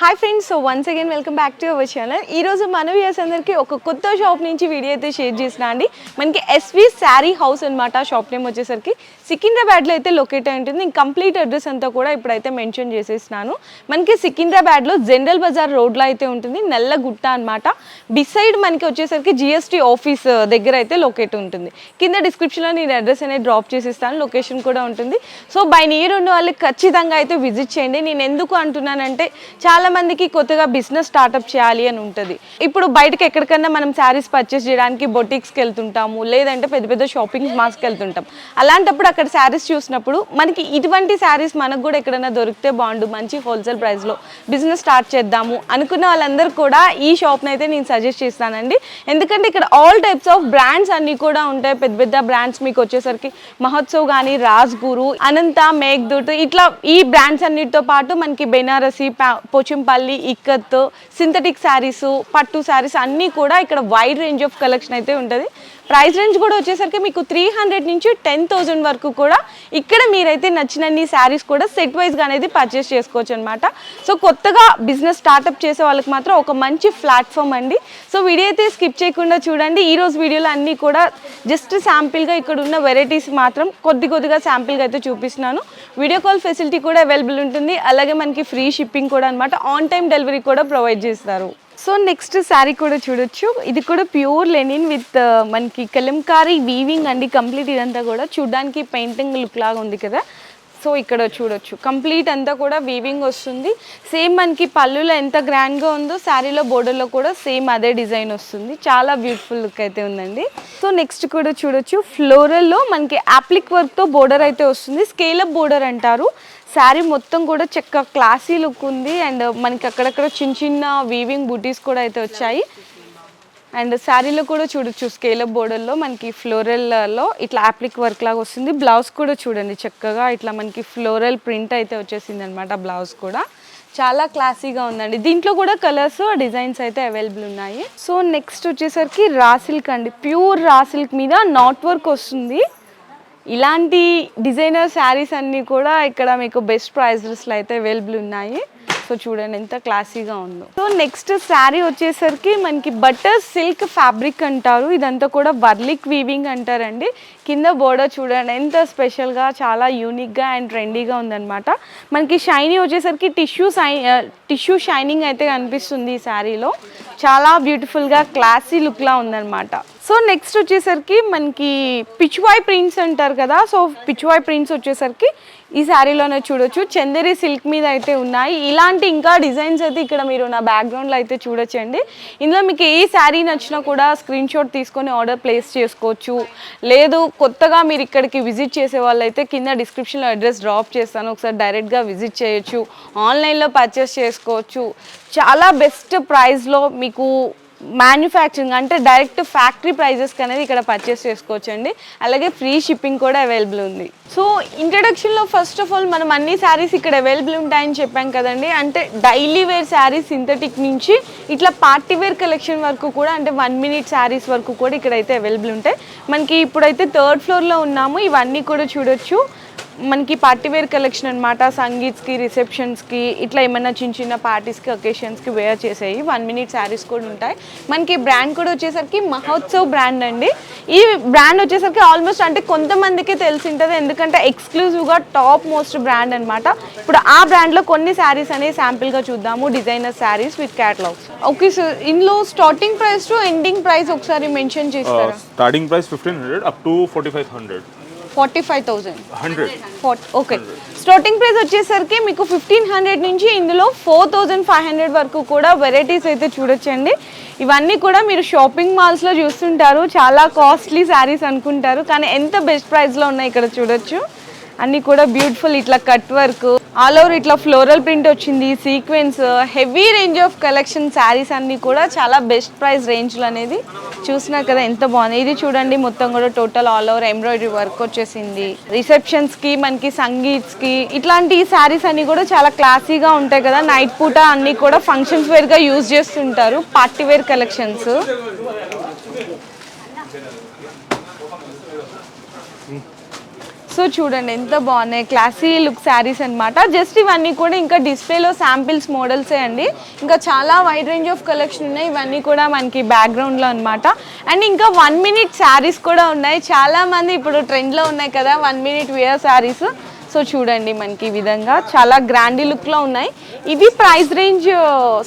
Hi friends, so once again welcome back to our channel. ఈరోజు మన viewers అందరికీ ఒక కొత్త షాప్ నుంచి వీడియో అయితే షేర్ చేసిన అండి. మనకి ఎస్వి శారీ హౌస్ అనమాట. షాప్ నేమ్ వచ్చేసరికి సికింద్రాబాద్లో అయితే లొకేట్ అయి ఉంటుంది. కంప్లీట్ అడ్రస్ అంతా కూడా ఇప్పుడైతే మెన్షన్ చేసేసినాను. మనకి సికింద్రాబాద్లో జనరల్ బజార్ రోడ్లో అయితే ఉంటుంది, నల్లగుట్ట అనమాట. బిసైడ్ మనకి వచ్చేసరికి జిఎస్టీ ఆఫీస్ దగ్గర అయితే లొకేట్ ఉంటుంది. కింద డిస్క్రిప్షన్లో నేను అడ్రస్ అనేది డ్రాప్ చేసేస్తాను, లొకేషన్ కూడా ఉంటుంది. సో బై నియర్ ఉన్న వాళ్ళకి ఖచ్చితంగా అయితే విజిట్ చేయండి. నేను ఎందుకు అంటున్నానంటే చాలా మందికి కొత్తగా బిజినెస్ స్టార్ట్అప్ చేయాలి అని ఉంటుంది. ఇప్పుడు బయటకు ఎక్కడికన్నా మనం శారీస్ పర్చేస్ చేయడానికి బొటిక్స్కి వెళ్తుంటాము, లేదంటే పెద్ద పెద్ద షాపింగ్ మాల్స్కి వెళ్తుంటాం. అలాంటప్పుడు అక్కడ శారీస్ చూసినప్పుడు మనకి ఇటువంటి శారీస్ మనకు కూడా ఎక్కడైనా దొరికితే బాగుండు, మంచి హోల్సేల్ ప్రైస్లో బిజినెస్ స్టార్ట్ చేద్దాము అనుకున్న వాళ్ళందరూ కూడా ఈ షాప్ని అయితే నేను సజెస్ట్ చేస్తానండి. ఎందుకంటే ఇక్కడ ఆల్ టైప్స్ ఆఫ్ బ్రాండ్స్ అన్నీ కూడా ఉంటాయి. పెద్ద పెద్ద బ్రాండ్స్ మీకు వచ్చేసరికి మహోత్సవ్ కానీ, రాజ్ గురు, అనంత, మేఘ్దూట్, ఇట్లా ఈ బ్రాండ్స్ అన్నిటితో పాటు మనకి బెనారసి, పోచంపల్లి, ఇక్కత్, సింథటిక్ శారీస్, పట్టు శారీస్ అన్నీ కూడా ఇక్కడ వైడ్ రేంజ్ ఆఫ్ కలెక్షన్ అయితే ఉంటుంది. ప్రైస్ రేంజ్ కూడా వచ్చేసరికి మీకు 300 నుంచి 10,000 వరకు కూడా ఇక్కడ మీరైతే నచ్చినన్ని శారీస్ కూడా సెట్ వైజ్గా అనేది పర్చేస్ చేసుకోవచ్చు అనమాట. సో కొత్తగా బిజినెస్ స్టార్ట్అప్ చేసే వాళ్ళకి మాత్రం ఒక మంచి ప్లాట్ఫామ్ అండి. సో వీడియో అయితే స్కిప్ చేయకుండా చూడండి. ఈరోజు వీడియోలో అన్నీ కూడా జస్ట్ శాంపిల్గా ఇక్కడ ఉన్న వెరైటీస్ మాత్రం కొద్దిగా శాంపిల్గా అయితే చూపిస్తున్నాను. వీడియో కాల్ ఫెసిలిటీ కూడా అవైలబుల్ ఉంటుంది. అలాగే మనకి ఫ్రీ షిప్పింగ్ కూడా అనమాట, ఆన్ టైం డెలివరీ కూడా ప్రొవైడ్ చేస్తారు. సో నెక్స్ట్ శారీ కూడా చూడొచ్చు. ఇది కూడా ప్యూర్ లెనిన్ విత్ మనకి కలంకారీ వీవింగ్ అండి. కంప్లీట్ ఇదంతా కూడా చూడడానికి పెయింటింగ్ లుక్ లాగా ఉంది కదా. సో ఇక్కడ చూడొచ్చు కంప్లీట్ అంతా కూడా వీవింగ్ వస్తుంది. సేమ్ మనకి పళ్ళులో ఎంత గ్రాండ్గా ఉందో శారీలో బోర్డర్లో కూడా సేమ్ అదే డిజైన్ వస్తుంది. చాలా బ్యూటిఫుల్ లుక్ అయితే ఉందండి. సో నెక్స్ట్ కూడా చూడొచ్చు, ఫ్లోరల్లో మనకి యాప్లిక్ వర్క్తో బోర్డర్ అయితే వస్తుంది. స్కేలప్ బోర్డర్ అంటారు. శారీ మొత్తం కూడా చక్కగా క్లాసీ లుక్ ఉంది. అండ్ మనకి అక్కడక్కడ చిన్న చిన్న వీవింగ్ బూటీస్ కూడా అయితే వచ్చాయి. అండ్ శారీలో కూడా చూడొచ్చు స్కేలప్ బోర్డర్లో మనకి ఫ్లోరల్లో ఇట్లా యాప్లిక్ వర్క్ లాగా వస్తుంది. బ్లౌజ్ కూడా చూడండి చక్కగా ఇట్లా మనకి ఫ్లోరల్ ప్రింట్ అయితే వచ్చేసింది అనమాట. బ్లౌజ్ కూడా చాలా క్లాసీగా ఉందండి. దీంట్లో కూడా కలర్స్, డిజైన్స్ అయితే అవైలబుల్ ఉన్నాయి. సో నెక్స్ట్ వచ్చేసరికి రా సిల్క్ అండి. ప్యూర్ రా సిల్క్ మీద నాట్ వర్క్ వస్తుంది. ఇలాంటి డిజైనర్ శారీస్ అన్నీ కూడా ఇక్కడ మీకు బెస్ట్ ప్రైజెస్లో అయితే అవైలబుల్ ఉన్నాయి. సో చూడండి ఎంత క్లాసీగా ఉందో. సో నెక్స్ట్ శారీ వచ్చేసరికి మనకి బటర్ సిల్క్ ఫ్యాబ్రిక్ అంటారు. ఇదంతా కూడా వర్లిక్ వీవింగ్ అంటారండి. కింద బోర్డర్ చూడండి ఎంత స్పెషల్గా, చాలా యూనిక్గా అండ్ ట్రెండీగా ఉందన్నమాట. మనకి షైనీ వచ్చేసరికి టిష్యూ షైనింగ్ అయితే కనిపిస్తుంది ఈ శారీలో. చాలా బ్యూటిఫుల్గా క్లాసీ లుక్లా ఉందన్నమాట. సో నెక్స్ట్ వచ్చేసరికి మనకి పిచ్వాయ్ ప్రింట్స్ అంటారు కదా. సో పిచ్వాయ్ ప్రింట్స్ వచ్చేసరికి ఈ శారీలోనే చూడొచ్చు. చందేరి సిల్క్ మీద అయితే ఉన్నాయి. ఇలాంటి ఇంకా డిజైన్స్ అయితే ఇక్కడ మీరు నా బ్యాక్గ్రౌండ్లో అయితే చూడొచ్చండి. ఇందులో మీకు ఏ శారీ నచ్చినా కూడా స్క్రీన్ షాట్ తీసుకొని ఆర్డర్ ప్లేస్ చేసుకోవచ్చు. లేదు కొత్తగా మీరు ఇక్కడికి విజిట్ చేసే వాళ్ళైతే కింద డిస్క్రిప్షన్లో అడ్రస్ డ్రాప్ చేస్తాను, ఒకసారి డైరెక్ట్గా విజిట్ చేయొచ్చు, ఆన్లైన్లో పర్చేస్ చేసుకోవచ్చు. చాలా బెస్ట్ ప్రైస్లో మీకు మ్యానుఫ్యాక్చరింగ్ అంటే డైరెక్ట్ ఫ్యాక్టరీ ప్రైజెస్కి అనేది ఇక్కడ పర్చేస్ చేసుకోవచ్చు అండి. అలాగే ఫ్రీ షిప్పింగ్ కూడా అవైలబుల్ ఉంది. సో ఇంట్రడక్షన్లో ఫస్ట్ ఆఫ్ ఆల్ మనం అన్ని శారీస్ ఇక్కడ అవైలబుల్ ఉంటాయని చెప్పాం కదండి. అంటే డైలీ వేర్ శారీస్ సింథటిక్ నుంచి ఇట్లా పార్టీ వేర్ కలెక్షన్ వరకు కూడా, అంటే 1 minute శారీస్ వరకు కూడా ఇక్కడైతే అవైలబుల్ ఉంటాయి. మనకి ఇప్పుడైతే 3rd floorలో ఉన్నాము. ఇవన్నీ కూడా చూడొచ్చు. మనకి పార్టీ వేర్ కలెక్షన్ అనమాట. సంగీత్స్కి, రిసెప్షన్స్కి, ఇట్లా ఏమైనా చిన్న చిన్న పార్టీస్కి, ఒకేషన్స్కి వేర్ చేసేవి 1 minute శారీస్ కూడా ఉంటాయి. మనకి బ్రాండ్ కూడా వచ్చేసరికి మహోత్సవ్ బ్రాండ్ అండి. ఈ బ్రాండ్ వచ్చేసరికి ఆల్మోస్ట్ అంటే కొంతమందికి తెలిసి ఉంటుంది, ఎందుకంటే ఎక్స్క్లూజివ్గా టాప్ మోస్ట్ బ్రాండ్ అనమాట. ఇప్పుడు ఆ బ్రాండ్లో కొన్ని శారీస్ అనేవి శాంపిల్గా చూద్దాము. Designer saris with catalogues. Okay sir, ఇందులో starting price to ending price ఒకసారి మెన్షన్ చేస్తారా? Starting price 1500 up to 4500. 45,000 okay. Starting price వచ్చేసరికి మీకు 1500 నుంచి ఇందులో 4500 వరకు కూడా వెరైటీస్ అయితే చూడొచ్చండి. ఇవన్నీ కూడా మీరు షాపింగ్ మాల్స్లో చూస్తుంటారు, చాలా కాస్ట్లీ శారీస్ అనుకుంటారు, కానీ ఎంత బెస్ట్ ప్రైస్లో ఉన్నాయి ఇక్కడ చూడొచ్చు. అన్నీ కూడా బ్యూటిఫుల్ ఇట్లా కట్ వర్క్, ఆల్ ఓవర్ ఇట్లా ఫ్లోరల్ ప్రింట్ వచ్చింది, sequence, heavy range of collection saris అన్నీ కూడా చాలా బెస్ట్ ప్రైస్ రేంజ్లో అనేది చూసినా కదా ఎంత బాగుంది. ఇది చూడండి మొత్తం కూడా total all over embroidery work వచ్చేసింది. రిసెప్షన్స్కి, మనకి సంగీత్స్కి ఇట్లాంటి శారీస్ అన్నీ కూడా చాలా క్లాసీగా ఉంటాయి కదా. నైట్ పూట అన్నీ కూడా ఫంక్షన్స్ వేర్గా యూజ్ చేస్తుంటారు, party wear collections. So so చూడండి ఎంత బాగున్నాయి, క్లాసీ లుక్ శారీస్ అనమాట. జస్ట్ ఇవన్నీ కూడా ఇంకా డిస్ప్లేలో శాంపిల్స్ మోడల్సే అండి. ఇంకా చాలా వైడ్ రేంజ్ ఆఫ్ కలెక్షన్ ఉన్నాయి. ఇవన్నీ కూడా మనకి బ్యాక్గ్రౌండ్లో అనమాట. అండ్ ఇంకా 1 minute శారీస్ కూడా ఉన్నాయి. చాలా మంది ఇప్పుడు ట్రెండ్లో ఉన్నాయి కదా 1 minute వేర్ శారీస్. సో చూడండి మనకి ఈ విధంగా చాలా గ్రాండీ లుక్లో ఉన్నాయి. ఇది price range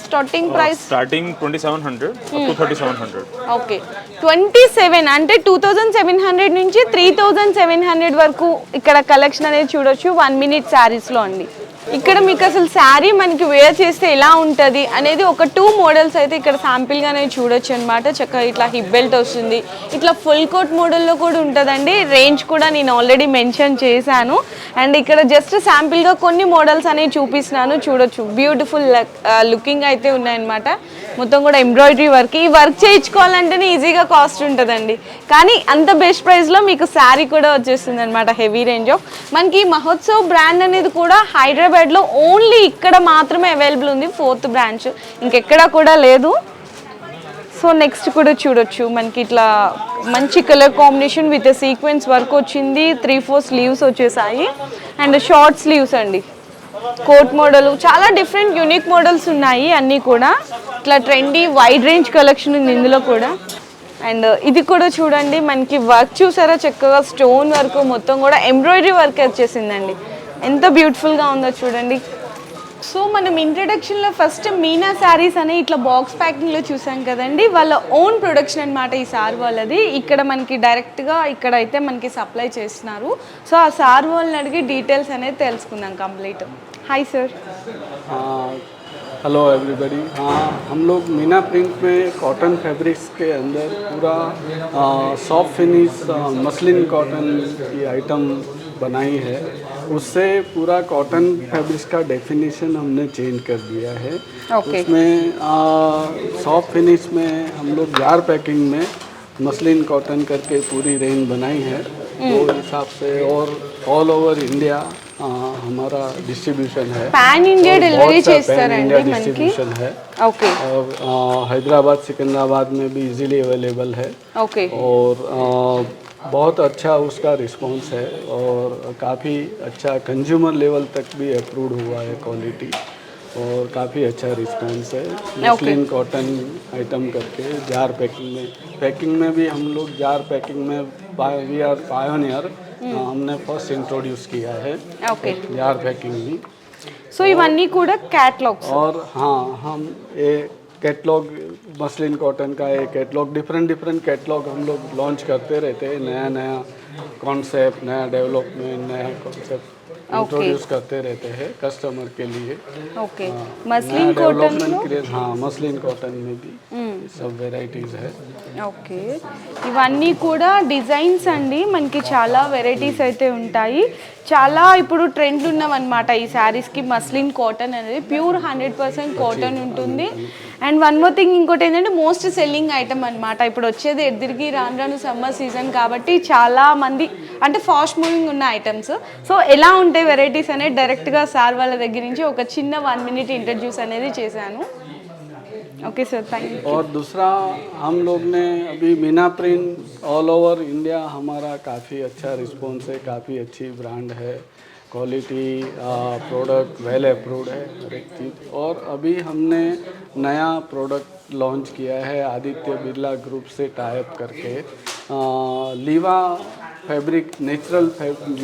starting price starting 2700 up to 3700. Okay 27 అంటే 2700 నుంచి 3700 వరకు ఇక్కడ కలెక్షన్ అనేది చూడొచ్చు 1 minute శారీస్లో అండి. ఇక్కడ మీకు అసలు శారీ మనకి వేర్ చేస్తే ఎలా ఉంటుంది అనేది ఒక 2 మోడల్స్ అయితే ఇక్కడ శాంపిల్గానే చూడొచ్చు అనమాట. చక్కగా ఇట్లా హిప్ బెల్ట్ వస్తుంది, ఇట్లా ఫుల్ కోట్ మోడల్లో కూడా ఉంటుందండి. రేంజ్ కూడా నేను ఆల్రెడీ మెన్షన్ చేశాను. అండ్ ఇక్కడ జస్ట్ శాంపిల్గా కొన్ని మోడల్స్ అనేవి చూపిస్తున్నాను, చూడొచ్చు. బ్యూటిఫుల్ లుకింగ్ అయితే ఉన్నాయన్నమాట. మొత్తం కూడా ఎంబ్రాయిడరీ వర్క్. ఈ వర్క్ చేయించుకోవాలంటేనే ఈజీగా కాస్ట్ ఉంటుందండి, కానీ అంత బెస్ట్ ప్రైస్లో మీకు శారీ కూడా వచ్చేస్తుంది అనమాట. హెవీ రేంజ్ ఆఫ్ మనకి మహోత్సవ్ బ్రాండ్ అనేది కూడా హైదరాబాద్లో ఓన్లీ ఇక్కడ మాత్రమే అవైలబుల్ ఉంది, 4th బ్రాంచ్, ఇంకెక్కడా కూడా లేదు. సో నెక్స్ట్ కూడా చూడొచ్చు మనకి ఇట్లా మంచి colour combination with sequence work వచ్చింది. 3-4 స్లీవ్స్ వచ్చేసాయి అండ్ షార్ట్ స్లీవ్స్ అండి. కోట్ మోడల్ చాలా డిఫరెంట్ యూనిక్ మోడల్స్ ఉన్నాయి. అన్నీ కూడా ఇట్లా ట్రెండీ వైడ్ రేంజ్ కలెక్షన్ ఉంది ఇందులో కూడా. అండ్ ఇది కూడా చూడండి మనకి వర్క్ చూసారా, చక్కగా స్టోన్ వర్క్ మొత్తం కూడా ఎంబ్రాయిడరీ వర్క్ వచ్చేసిందండి. ఎంత బ్యూటిఫుల్గా ఉందో చూడండి. సో మనం ఇంట్రడక్షన్లో ఫస్ట్ మీనా శారీస్ అని ఇట్లా బాక్స్ ప్యాకింగ్లో చూసాం కదండి, వాళ్ళ ఓన్ ప్రొడక్షన్ అనమాట ఈ సార్ వాళ్ళది. ఇక్కడ మనకి డైరెక్ట్గా ఇక్కడ అయితే మనకి సప్లై చేస్తున్నారు. సో ఆ సార్ వాళ్ళని అడిగి డీటెయిల్స్ అనేది తెలుసుకుందాం complete. Hi sir. Hello everybody. हाँ, हम लोग मीना प्रिंट में कॉटन फैब्रिक्स के अंदर पूरा सॉफ्ट फिनिश मसलिन कॉटन की आइटम बनाई है. उससे पूरा कॉटन फैब्रिक्स का डेफिनेशन हमने चेंज कर दिया है. उसमें सॉफ्ट फिनिश में हम लोग जार पैकिंग में मसलिन कॉटन करके पूरी रेंज बनाई है. तो हिसाब से और ऑल ओवर इंडिया हमारा डिस्ट्रीब्यूशन है. Pan India delivery India distribution है. ओके. और हैदराबाद सिकंदराबाद में भी इजीली अवेलेबल है. ओके. और बहुत अच्छा उसका रिस्पांस है और काफ़ी अच्छा कंज्यूमर लेवल तक भी अप्रूव्ड हुआ है क्वालिटी, और काफ़ी अच्छा रिस्पांस है. मसलिन कॉटन आइटम करके जार पैकिंग में भी हम लोग जार पैकिंग में वी आर पायोनियर. हमने फर्स्ट इंट्रोड्यूस किया है जार पैकिंग भी. సో ఇవన్నీ కూడా कैटलॉग्स. और हाँ, हम ये कैटलॉग मसलिन कॉटन का एक कैटलॉग डिफरेंट कैटलॉग हम लोग लॉन्च करते रहते हैं. नया कॉन्सेप्ट, नया डेवलपमेंट, नया कॉन्सेप्ट इंट्रोड्यूस करते रहते हैं कस्टमर के लिए. ओके. मसलिन कॉटन के लिए हाँ, मसलिन कॉटन में भी सब వెరైటీస్ है. ఓకే. ఇవన్నీ కూడా డిజైన్స్ అండి, మనకి చాలా వెరైటీస్ అయితే ఉంటాయి. చాలా ఇప్పుడు ట్రెండ్ ఉన్నవన్నమాట ఈ శారీస్కి. మస్లిన్ కాటన్ అనేది ప్యూర్ 100% కాటన్ ఉంటుంది. అండ్ వన్ మోర్ థింగ్, ఇంకోటి ఏంటంటే మోస్ట్ సెల్లింగ్ ఐటమ్ అనమాట. ఇప్పుడు వచ్చేది ఎదురుకి రాను సమ్మర్ సీజన్ కాబట్టి చాలా మంది అంటే ఫాస్ట్ మూవింగ్ ఉన్న ఐటమ్స్. సో ఎలా ఉంటాయి వెరైటీస్ అనేది డైరెక్ట్గా సార్ వాళ్ళ దగ్గర నుంచి ఒక చిన్న 1 minute ఇంట్రడ్యూస్ అనేది చేశాను. Okay sir, thank you. और दूसरा हम लोग ने अभी Meena print all over India हमारा काफ़ी अच्छा रिस्पॉन्स है. काफ़ी अच्छी ब्रांड है, क्वालिटी प्रोडक्ट वेल अप्रूव्ड है हर एक चीज़. और अभी हमने नया प्रोडक्ट लॉन्च किया है आदित्य बिरला ग्रुप से टाई अप करके. लीवा फैब्रिक नेचुरल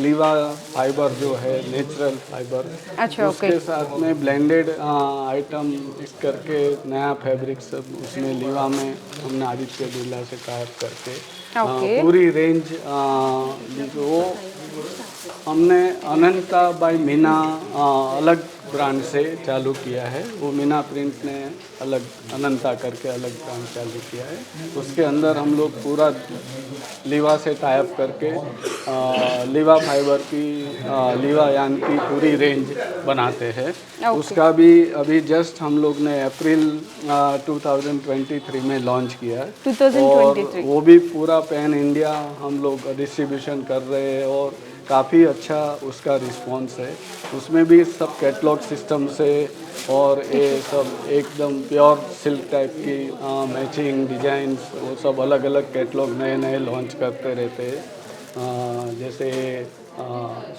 लीवा फाइबर जो है नेचुरल फाइबर, अच्छा, उसके साथ में ब्लेंडेड आइटम इस करके नया फैब्रिक सब उसमें लीवा में हमने आदित्य बिरला से टाई अप करके पूरी रेंज जो हमने अनंता बाय मीना अलग ब्रांड से चालू किया है. वो मीना प्रिंट ने अलग अनंता करके अलग ब्रांड चालू किया है. उसके अंदर हम लोग पूरा लीवा से टाई अप करके लीवा फाइबर की लीवा यान की पूरी रेंज बनाते हैं. उसका भी अभी जस्ट हम लोग ने अप्रैल 2023 में लॉन्च किया है. 2023. और वो भी पूरा पैन इंडिया हम लोग डिस्ट्रीब्यूशन कर रहे हैं और काफ़ी अच्छा उसका रिस्पॉन्स है. उसमें भी सब कैटलॉग सिस्टम से और ये सब एकदम प्योर सिल्क टाइप की मैचिंग डिजाइंस वो सब अलग अलग कैटलॉग नए लॉन्च करते रहते हैं. जैसे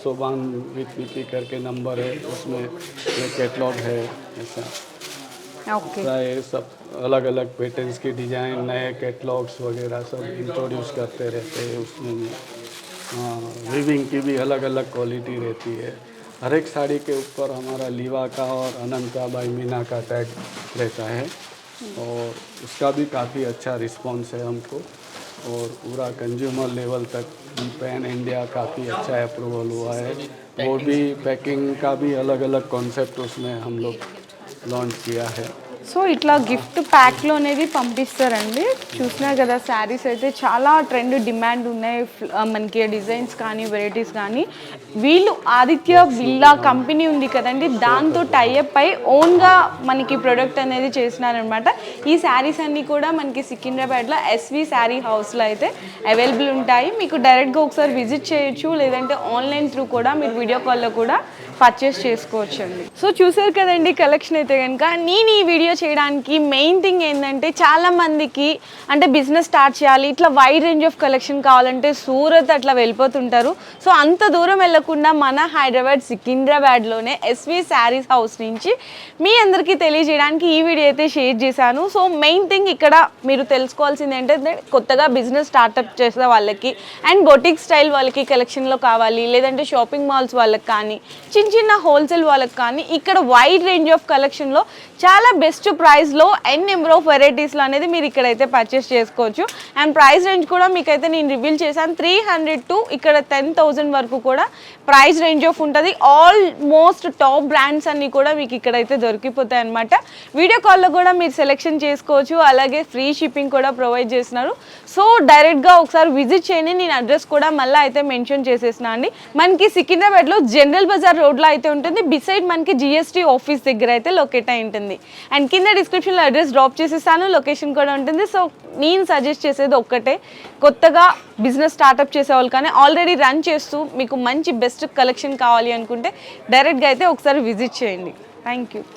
सोबान विथ विकी करके नंबर है, उसमें ये कैटलॉग है। ऐसा ఓకే प्राय सब अलग अलग पैटर्न्स के डिज़ाइन, नए कैटलॉग्स वगैरह सब इंट्रोड्यूस करते रहते हैं उसमें भी। वीविंग की भी अलग अलग क्वालिटी रहती है। हर एक साड़ी के ऊपर हमारा लीवा का और अनंता बाई मीना का टैग रहता है और उसका भी काफ़ी अच्छा रिस्पॉन्स है हमको और पूरा कंज्यूमर लेवल तक पैन इंडिया काफ़ी अच्छा अप्रूवल हुआ है। और भी पैकिंग का भी अलग अलग कॉन्सेप्ट उसमें हम लोग लॉन्च किया है। సో ఇట్లా గిఫ్ట్ ప్యాక్లో అనేది పంపిస్తారండి. చూసినారు కదా శారీస్ అయితే చాలా ట్రెండ్ డిమాండ్ ఉన్నాయి. మనకి డిజైన్స్ కానీ వెరైటీస్ కానీ వీళ్ళు ఆదిత్య విల్లా కంపెనీ ఉంది కదండి, దాంతో టైఅప్ అయి ఓన్గా మనకి ప్రొడక్ట్ అనేది చేసినారనమాట. ఈ శారీస్ అన్నీ కూడా మనకి సికింద్రాబాద్లో ఎస్వి శారీ హౌస్లో అయితే అవైలబుల్ ఉంటాయి. మీకు డైరెక్ట్గా ఒకసారి విజిట్ చేయొచ్చు, లేదంటే ఆన్లైన్ త్రూ కూడా మీరు వీడియో కాల్లో కూడా పర్చేస్ చేసుకోవచ్చండి. సో చూసారు కదండి కలెక్షన్ అయితే కనుక. నేను ఈ వీడియో చేయడానికి మెయిన్ థింగ్ ఏంటంటే చాలా మందికి అంటే బిజినెస్ స్టార్ట్ చేయాలి, ఇట్లా వైడ్ రేంజ్ ఆఫ్ కలెక్షన్ కావాలంటే సూరత్ అట్లా వెళ్ళిపోతుంటారు. సో అంత దూరం వెళ్ళకుండా మన హైదరాబాద్ సికింద్రాబాద్లోనే ఎస్వి శారీస్ హౌస్ నుంచి మీ అందరికీ తెలియజేయడానికి ఈ వీడియో అయితే షేర్ చేశాను. సో మెయిన్ థింగ్ ఇక్కడ మీరు తెలుసుకోవాల్సింది ఏంటంటే కొత్తగా బిజినెస్ స్టార్ట్అప్ చేసే వాళ్ళకి అండ్ బొటిక్ స్టైల్ వాళ్ళకి కలెక్షన్లో కావాలి, లేదంటే షాపింగ్ మాల్స్ వాళ్ళకి కానీ చిన్న హోల్సేల్ వాళ్ళకి కానీ ఇక్కడ వైడ్ రేంజ్ ఆఫ్ కలెక్షన్లో చాలా బెస్ట్ ప్రైస్లో అండ్ నెంబర్ ఆఫ్ వెరైటీస్లో అనేది మీరు ఇక్కడైతే పర్చేస్ చేసుకోవచ్చు. అండ్ ప్రైస్ రేంజ్ కూడా మీకైతే నేను రివీల్ చేశాను. 300 to ఇక్కడ 10,000 వరకు కూడా ప్రైస్ రేంజ్ ఆఫ్ ఉంటుంది. ఆల్మోస్ట్ టాప్ బ్రాండ్స్ అన్నీ కూడా మీకు ఇక్కడైతే దొరికిపోతాయి అనమాట. వీడియో కాల్లో కూడా మీరు సెలెక్షన్ చేసుకోవచ్చు, అలాగే ఫ్రీ షిప్పింగ్ కూడా ప్రొవైడ్ చేస్తున్నారు. సో డైరెక్ట్గా ఒకసారి విజిట్ చేయండి. నేను అడ్రస్ కూడా మళ్ళీ అయితే మెన్షన్ చేసేసిన అండి. మనకి సికింద్రాబాద్లో జనరల్ బజార్ రోడ్లో అయితే ఉంటుంది. బిసైడ్ మనకి జిఎస్టీ ఆఫీస్ దగ్గర అయితే లొకేట్ అయి ఉంటుంది. అండ్ కింద డిస్క్రిప్షన్లో అడ్రస్ డ్రాప్ చేసేస్తాను, లొకేషన్ కూడా ఉంటుంది. సో నేను సజెస్ట్ చేసేది ఒక్కటే, కొత్తగా బిజినెస్ స్టార్ట్అప్ చేసే వాళ్ళు కానీ ఆల్రెడీ రన్ చేస్తూ మీకు మంచి బెస్ట్ కలెక్షన్ కావాలి అనుకుంటే డైరెక్ట్గా అయితే ఒకసారి విజిట్ చేయండి. Thank you.